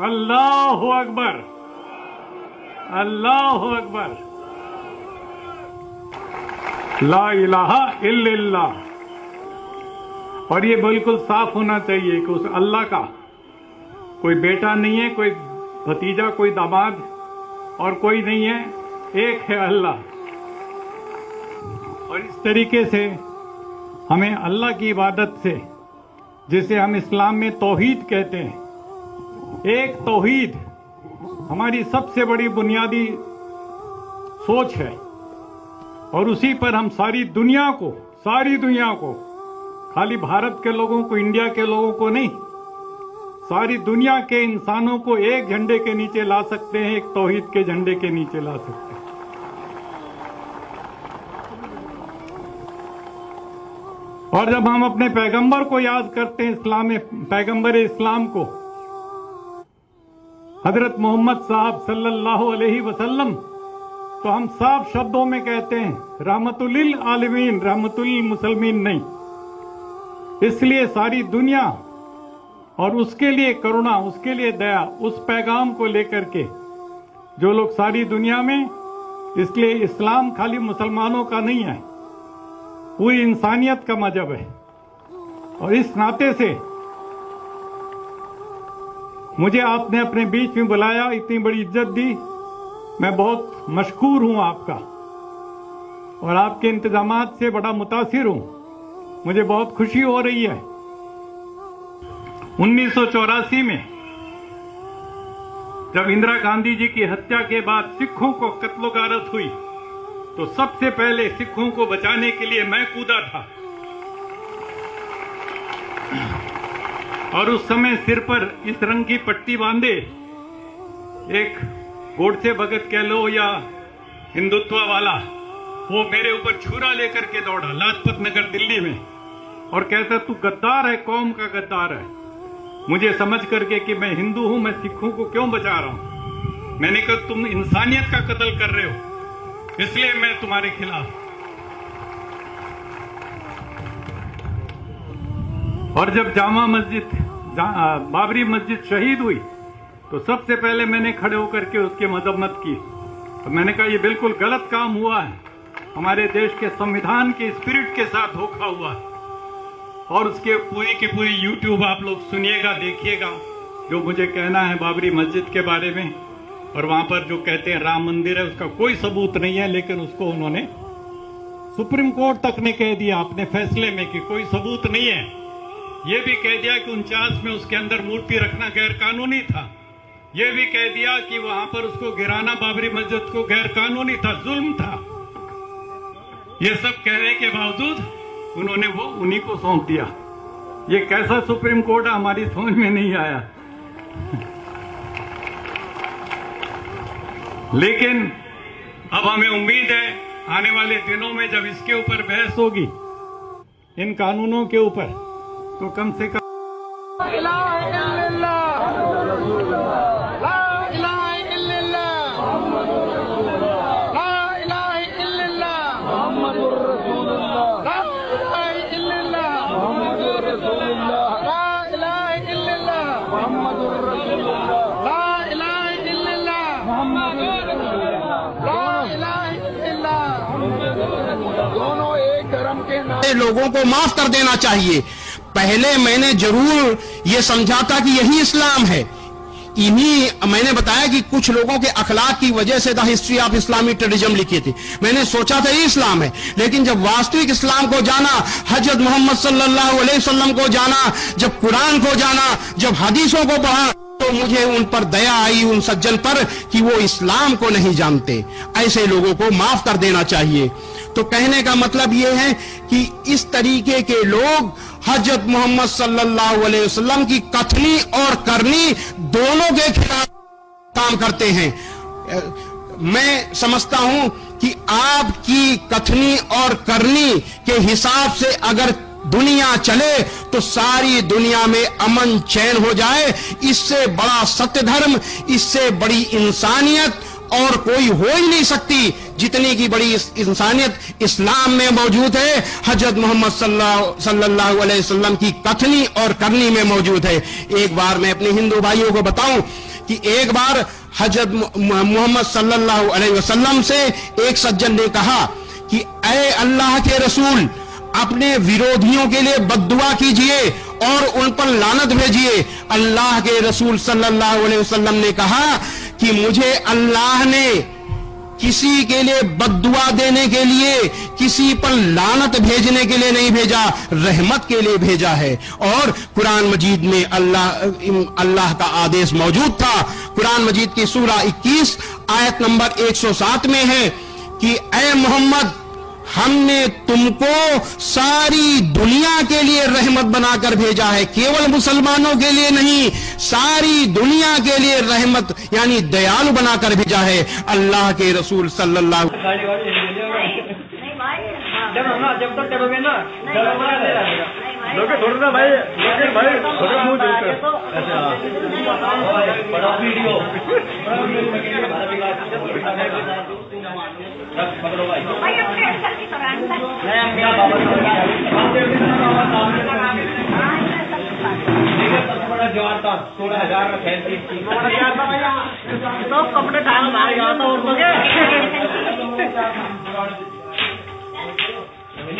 अल्लाहु अकबर, अल्लाहु अकबर, ला इलाहा इल्लल्लाह। और ये बिल्कुल साफ होना चाहिए कि उस अल्लाह का कोई बेटा नहीं है, कोई भतीजा, कोई दामाद और कोई नहीं है, एक है अल्लाह। और इस तरीके से हमें अल्लाह की इबादत से, जिसे हम इस्लाम में तौहीद कहते हैं, एक तौहीद हमारी सबसे बड़ी बुनियादी सोच है। और उसी पर हम सारी दुनिया को, खाली भारत के लोगों को, इंडिया के लोगों को नहीं, सारी दुनिया के इंसानों को एक झंडे के नीचे ला सकते हैं, एक तौहीद के झंडे के नीचे ला सकते हैं। और जब हम अपने पैगंबर को याद करते हैं, इस्लाम में पैगंबर इस्लाम को, हजरत मोहम्मद साहब सल्लल्लाहु अलैहि वसल्लम, तो हम साफ शब्दों में कहते हैं रहमतुल लिल आलमीन, रहमतुल लिल मुसलमीन नहीं। इसलिए सारी दुनिया और उसके लिए करुणा, उसके लिए दया, उस पैगाम को लेकर के जो लोग सारी दुनिया में, इसलिए इस्लाम खाली मुसलमानों का नहीं है, पूरी इंसानियत का मजहब है। और इस नाते से मुझे आपने अपने बीच में बुलाया, इतनी बड़ी इज्जत दी, मैं बहुत मशकूर हूं आपका, और आपके इंतजामात से बड़ा मुतासिर हूं। मुझे बहुत खुशी हो रही है। 1984 में जब इंदिरा गांधी जी की हत्या के बाद सिखों को कत्लो गारत हुई, तो सबसे पहले सिखों को बचाने के लिए मैं कूदा था। और उस समय सिर पर इस रंग की पट्टी बांधे एक गोडसे भगत कह लो या हिंदुत्व वाला, वो मेरे ऊपर छुरा लेकर के दौड़ा लाजपत नगर दिल्ली में, और कहता तू गद्दार है, कौम का गद्दार है। मुझे समझ करके कि मैं हिंदू हूं, मैं सिखों को क्यों बचा रहा हूं, मैंने कहा तुम इंसानियत का कत्ल कर रहे हो, इसलिए मैं तुम्हारे खिलाफ। और जब जामा मस्जिद, बाबरी मस्जिद शहीद हुई, तो सबसे पहले मैंने खड़े होकर के उसकी मजम्मत की। तो मैंने कहा ये बिल्कुल गलत काम हुआ है, हमारे देश के संविधान के स्पिरिट के साथ धोखा हुआ है। और उसके पूरी की पूरी यूट्यूब आप लोग सुनिएगा, देखिएगा, जो मुझे कहना है बाबरी मस्जिद के बारे में। और वहां पर जो कहते हैं राम मंदिर है, उसका कोई सबूत नहीं है, लेकिन उसको उन्होंने सुप्रीम कोर्ट तक ने कह दिया अपने फैसले में कि कोई सबूत नहीं है। ये भी कह दिया कि 49 में उसके अंदर मूर्ति रखना गैर कानूनी था। ये भी कह दिया कि वहां पर उसको गिराना, बाबरी मस्जिद को, गैर कानूनी था, जुल्म था। ये सब कहने के बावजूद उन्होंने वो उन्हीं को सौंप दिया। ये कैसा सुप्रीम कोर्ट है, हमारी समझ में नहीं आया। लेकिन अब हमें उम्मीद है आने वाले दिनों में जब इसके ऊपर बहस होगी, इन कानूनों के ऊपर, तो कम से कम दोनों एक धर्म के नाते लोगों को माफ कर देना चाहिए। पहले मैंने जरूर ये समझा था कि यही इस्लाम है। इन्हीं मैंने बताया कि कुछ लोगों के अखलाक की वजह से the history of Islamic terrorism लिखी थी। मैंने सोचा था ये इस्लाम है, लेकिन जब वास्तविक इस्लाम को जाना, हजरत मोहम्मद सल्लल्लाहु अलैहि वसल्लम को जाना, जब कुरान को जाना, जब हदीसों को पढ़ा, तो मुझे उन पर दया आई, उन सज्जन पर, कि वो इस्लाम को नहीं जानते। ऐसे लोगों को माफ कर देना चाहिए। तो कहने का मतलब ये है कि इस तरीके के लोग हजरत मोहम्मद सल्लल्लाहु अलैहि वसल्लम की कथनी और करनी दोनों के खिलाफ काम करते हैं। मैं समझता हूं कि आपकी कथनी और करनी के हिसाब से अगर दुनिया चले तो सारी दुनिया में अमन चैन हो जाए। इससे बड़ा सत्य धर्म, इससे बड़ी इंसानियत और कोई हो ही नहीं सकती जितनी की बड़ी इंसानियत इस्लाम में मौजूद है, हजरत मोहम्मद सल्लल्लाहु अलैहि वसल्लम की कथनी और करनी में मौजूद है। एक बार मैं अपने हिंदू भाइयों को बताऊं कि एक बार हजरत मोहम्मद सल्लल्लाहु अलैहि वसल्लम से एक सज्जन ने कहा कि ऐ अल्लाह के रसूल, अपने विरोधियों के लिए बद्दुआ कीजिए और उन पर लानत भेजिए। अल्लाह के रसूल सल्लल्लाहु अलैहि वसल्लम ने कहा कि मुझे अल्लाह ने किसी के लिए बद्दुआ देने के लिए, किसी पर लानत भेजने के लिए नहीं भेजा, रहमत के लिए भेजा है। और कुरान मजीद में अल्लाह का आदेश मौजूद था। कुरान मजीद की सूरा 21 आयत नंबर 107 में है कि ऐ मोहम्मद, हमने तुमको सारी दुनिया के लिए रहमत बनाकर भेजा है, केवल मुसलमानों के लिए नहीं, सारी दुनिया के लिए रहमत यानी दयालु बनाकर भेजा है। अल्लाह के रसूल सल्लल्लाहु जब तक करोगे ना थोड़ा ना भाई थोड़ा मुंह बड़ा वीडियो जवान था 16,000 में फैंसी तो कपड़े डाल मार गया था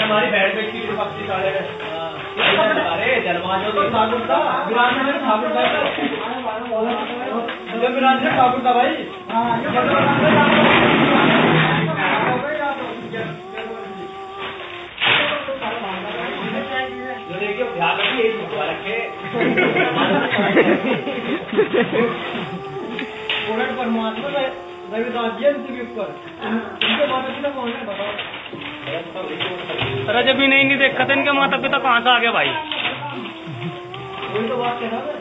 हमारी बैठ बैठ की पक्षी सारे जलवाजो तो ठाकुर था ठाकुर था भाई देखिए ध्यान रखिए रखे परमात्मा रविदास जयंती के ऊपर उनके माता पिता कौन है बताओ। अरे जब भी नहीं देखा था इनके माता पिता कहाँ से आ गया भाई? वही तो बात कह रहा है।